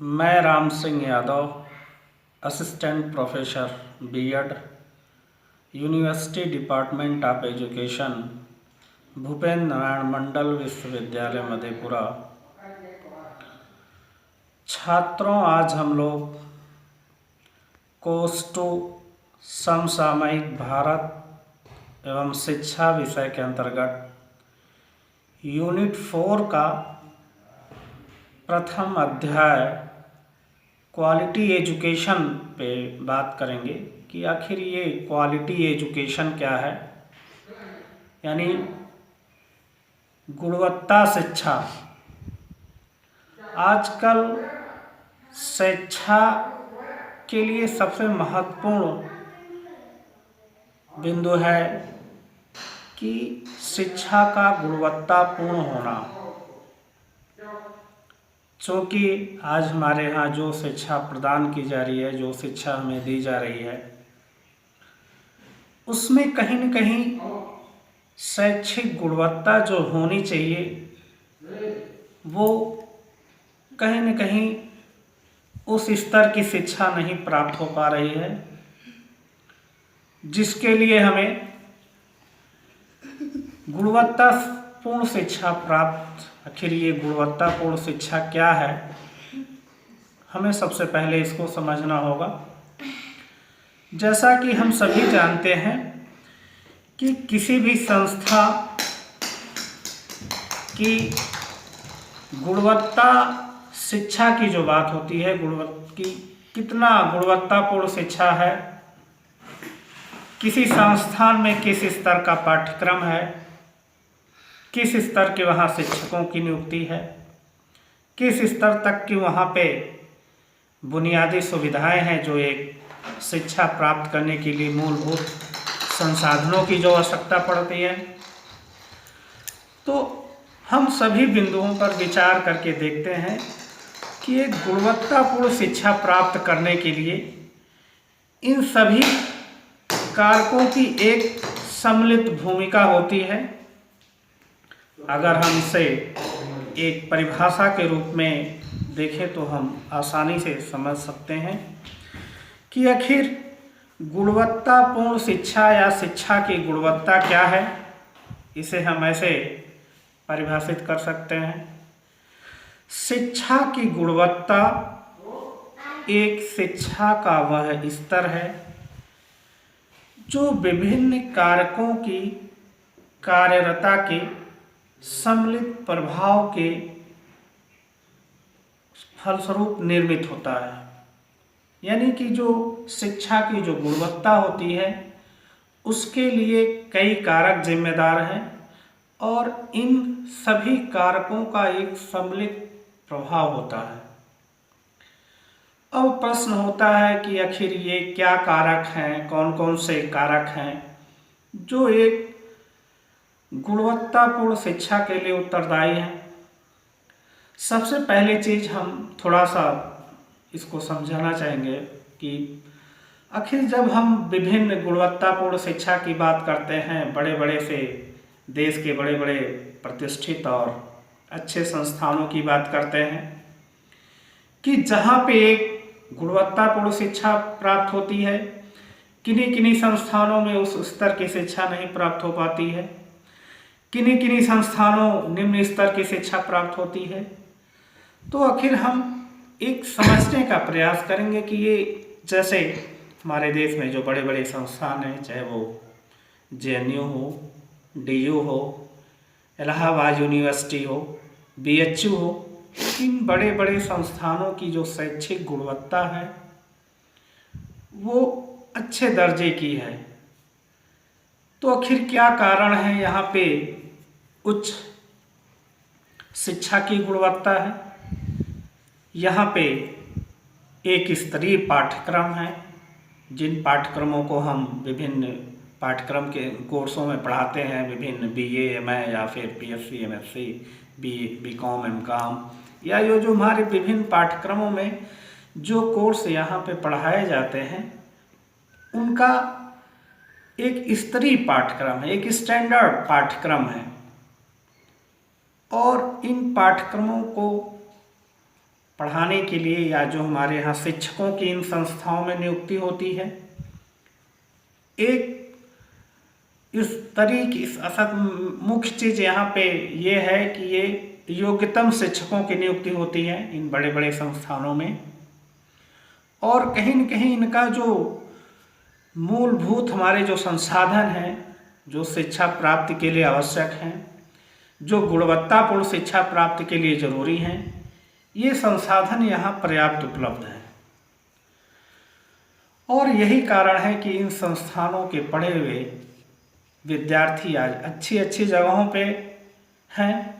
मैं Ram Singh Yadav, assistant professor B Ed, university department of education, Bhupendra Narayan Mandal Vishwavidyalaya Madhepura. छात्रों, आज हम लोग कोर्स 2 समसामयिक भारत एवं शिक्षा विषय के अंतर्गत यूनिट 4 का प्रथम अध्याय क्वालिटी एजुकेशन पे बात करेंगे कि आखिर ये क्वालिटी एजुकेशन क्या है, यानी गुणवत्ता शिक्षा। आजकल शिक्षा के लिए सबसे महत्वपूर्ण बिंदु है कि शिक्षा का गुणवत्तापूर्ण होना। क्योंकि आज हमारे यहाँ जो शिक्षा प्रदान की जा रही है, जो शिक्षा हमें दी जा रही है, उसमें कहीं न कहीं शैक्षिक गुणवत्ता जो होनी चाहिए वो कहीं न कहीं उस स्तर की शिक्षा नहीं प्राप्त हो पा रही है, जिसके लिए हमें गुणवत्तापूर्ण शिक्षा प्राप्त। आखिर ये गुणवत्तापूर्ण शिक्षा क्या है, हमें सबसे पहले इसको समझना होगा। जैसा कि हम सभी जानते हैं कि किसी भी संस्था की गुणवत्ता शिक्षा की जो बात होती है, कितना गुणवत्तापूर्ण शिक्षा है, किसी संस्थान में किस स्तर का पाठ्यक्रम है, किस स्तर के वहाँ शिक्षकों की नियुक्ति है, किस स्तर तक की वहाँ पे बुनियादी सुविधाएं हैं जो एक शिक्षा प्राप्त करने के लिए मूलभूत संसाधनों की जो आवश्यकता पड़ती है। तो हम सभी बिंदुओं पर विचार करके देखते हैं कि एक गुणवत्तापूर्ण शिक्षा प्राप्त करने के लिए इन सभी कारकों की एक सम्मिलित भूमिका होती है। अगर हम इसे एक परिभाषा के रूप में देखें तो हम आसानी से समझ सकते हैं कि आखिर गुणवत्तापूर्ण शिक्षा या शिक्षा की गुणवत्ता क्या है। इसे हम ऐसे परिभाषित कर सकते हैं, शिक्षा की गुणवत्ता एक शिक्षा का वह स्तर है जो विभिन्न कारकों की कार्यरता के सम्मिलित प्रभाव के फलस्वरूप निर्मित होता है। यानी कि जो शिक्षा की जो गुणवत्ता होती है उसके लिए कई कारक जिम्मेदार हैं और इन सभी कारकों का एक सम्मिलित प्रभाव होता है। अब प्रश्न होता है कि आखिर ये क्या कारक हैं, कौन कौन से कारक हैं जो एक गुणवत्तापूर्ण शिक्षा के लिए उत्तरदायी हैं। सबसे पहली चीज हम थोड़ा सा इसको समझाना चाहेंगे कि आखिर जब हम विभिन्न गुणवत्तापूर्ण शिक्षा की बात करते हैं, बड़े बड़े से देश के बड़े बड़े प्रतिष्ठित और अच्छे संस्थानों की बात करते हैं कि जहाँ पे एक गुणवत्तापूर्ण शिक्षा प्राप्त होती है, किन्हीं किन्हीं संस्थानों में उस स्तर की शिक्षा नहीं प्राप्त हो पाती है, किन्हीं किन्हीं संस्थानों निम्न स्तर की शिक्षा प्राप्त होती है। तो आखिर हम एक समझने का प्रयास करेंगे कि ये जैसे हमारे देश में जो बड़े बड़े संस्थान हैं, चाहे वो जेएनयू हो, डीयू हो, इलाहाबाद यूनिवर्सिटी हो, बीएचयू हो, इन बड़े बड़े संस्थानों की जो शैक्षिक गुणवत्ता है वो अच्छे दर्जे की है। तो आखिर क्या कारण है यहाँ पे उच्च शिक्षा की गुणवत्ता है? यहाँ पे एक स्तरीय पाठ्यक्रम है, जिन पाठ्यक्रमों को हम विभिन्न पाठ्यक्रम के कोर्सों में पढ़ाते हैं, विभिन्न बीए, एमए या फिर पीएससी, एमएससी, बीकॉम, एमकॉम, या ये जो हमारे विभिन्न पाठ्यक्रमों में जो कोर्स यहाँ पे पढ़ाए जाते हैं उनका एक स्तरीय पाठ्यक्रम है, एक स्टैंडर्ड पाठ्यक्रम है। और इन पाठ्यक्रमों को पढ़ाने के लिए या जो हमारे यहाँ शिक्षकों की इन संस्थाओं में नियुक्ति होती है, एक इस तरीके इस असत मुख्य चीज़ यहाँ पे ये है कि ये योग्यतम शिक्षकों की नियुक्ति होती है इन बड़े बड़े संस्थानों में। और कहीं न कहीं इनका जो मूलभूत हमारे जो संसाधन हैं, जो शिक्षा प्राप्ति के लिए आवश्यक हैं, जो गुणवत्तापूर्ण शिक्षा प्राप्ति के लिए जरूरी हैं, ये संसाधन यहाँ पर्याप्त उपलब्ध हैं। और यही कारण है कि इन संस्थानों के पढ़े हुए विद्यार्थी आज अच्छी अच्छी जगहों पे हैं